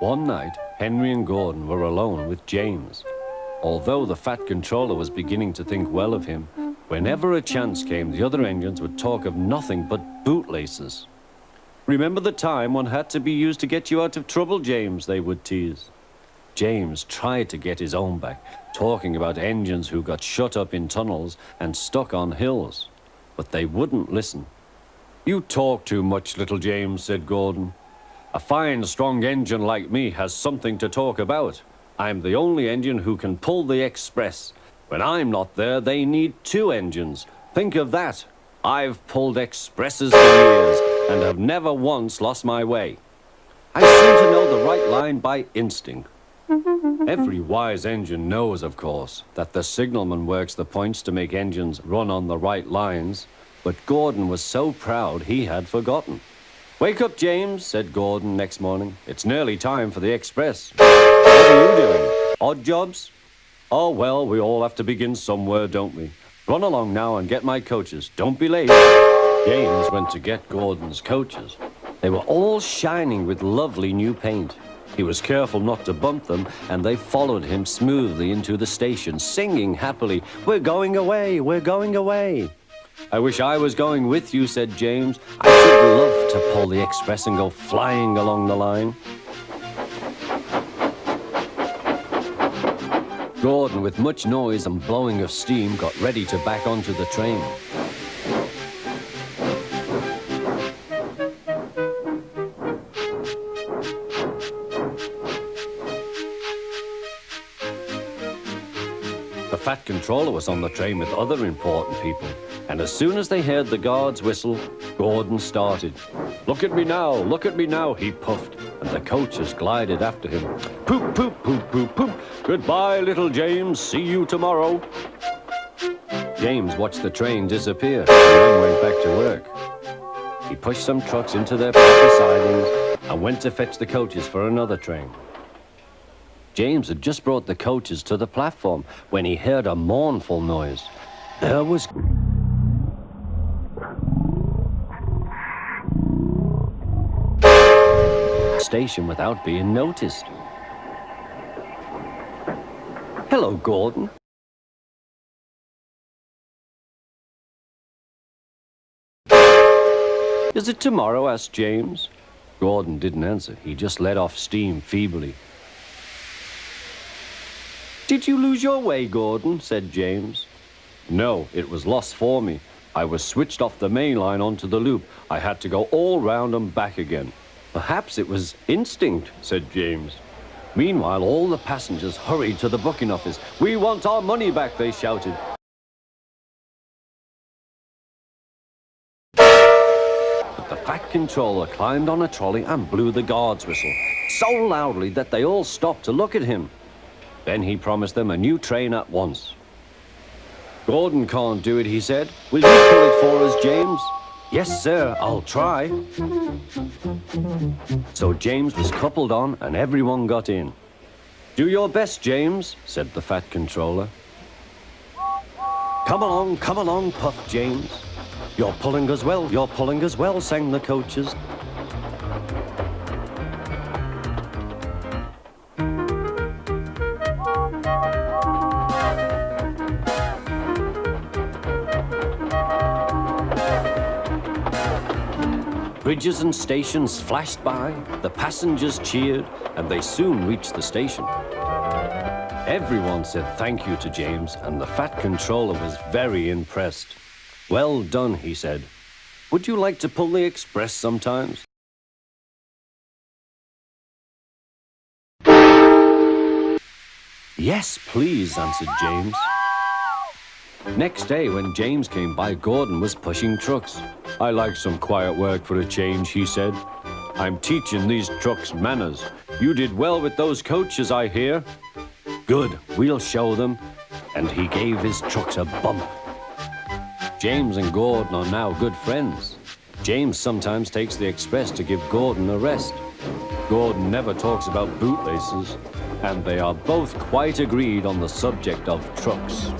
One night, Henry and Gordon were alone with James. Although the Fat Controller was beginning to think well of him, whenever a chance came, the other engines would talk of nothing but bootlaces. "Remember the time one had to be used to get you out of trouble, James," they would tease. James tried to get his own back, talking about engines who got shut up in tunnels and stuck on hills. But they wouldn't listen. "You talk too much, little James," said Gordon. "A fine, strong engine like me has something to talk about. I'm the only engine who can pull the express. When I'm not there, they need two engines. Think of that. I've pulled expresses for years and have never once lost my way. I seem to know the right line by instinct." Every wise engine knows, of course, that the signalman works the points to make engines run on the right lines, but Gordon was so proud he had forgotten. "Wake up, James," said Gordon next morning. "It's nearly time for the express." "What are you doing? Odd jobs?" "Oh, well, we all have to begin somewhere, don't we? Run along now and get my coaches. Don't be late." James went to get Gordon's coaches. They were all shining with lovely new paint. He was careful not to bump them, and they followed him smoothly into the station, singing happily, "We're going away, we're going away." "I wish I was going with you," said James. "I should love to pull the express and go flying along the line." Gordon, with much noise and blowing of steam, got ready to back onto the train. The Fat Controller was on the train with other important people, and as soon as they heard the guard's whistle, Gordon started. Look at me now," he puffed, and the coaches glided after him. "Poop, poop, poop, poop, poop. Goodbye, little James. See you tomorrow." James watched the train disappear and then went back to work. He pushed some trucks into their proper sidings and went to fetch the coaches for another train. James had just brought the coaches to the platform when he heard a mournful noise. There was station without being noticed. "Hello, Gordon." "Is it tomorrow?" asked James. Gordon didn't answer. He just let off steam feebly. "Did you lose your way, Gordon?" said James. "No, it was lost for me. I was switched off the main line onto the loop. I had to go all round and back again." "Perhaps it was instinct," said James. Meanwhile, all the passengers hurried to the booking office. "We want our money back," they shouted. But the Fat Controller climbed on a trolley and blew the guard's whistle, so loudly that they all stopped to look at him. Then he promised them a new train at once. "Gordon can't do it," he said. "Will you pull it for us, James?" "Yes, sir, I'll try." So James was coupled on and everyone got in. "Do your best, James," said the Fat Controller. Come along, puffed James. You're pulling as well, sang the coaches. Bridges and stations flashed by, the passengers cheered, and they soon reached the station. Everyone said thank you to James, and the Fat Controller was very impressed. "Well done," he said. "Would you like to pull the express sometimes?" "Yes, please," answered James. Next day, when James came by, Gordon was pushing trucks. "I like some quiet work for a change," he said. "I'm teaching these trucks manners. You did well with those coaches, I hear." "Good, we'll show them." And he gave his trucks a bump. James and Gordon are now good friends. James sometimes takes the express to give Gordon a rest. Gordon never talks about bootlaces, and they are both quite agreed on the subject of trucks.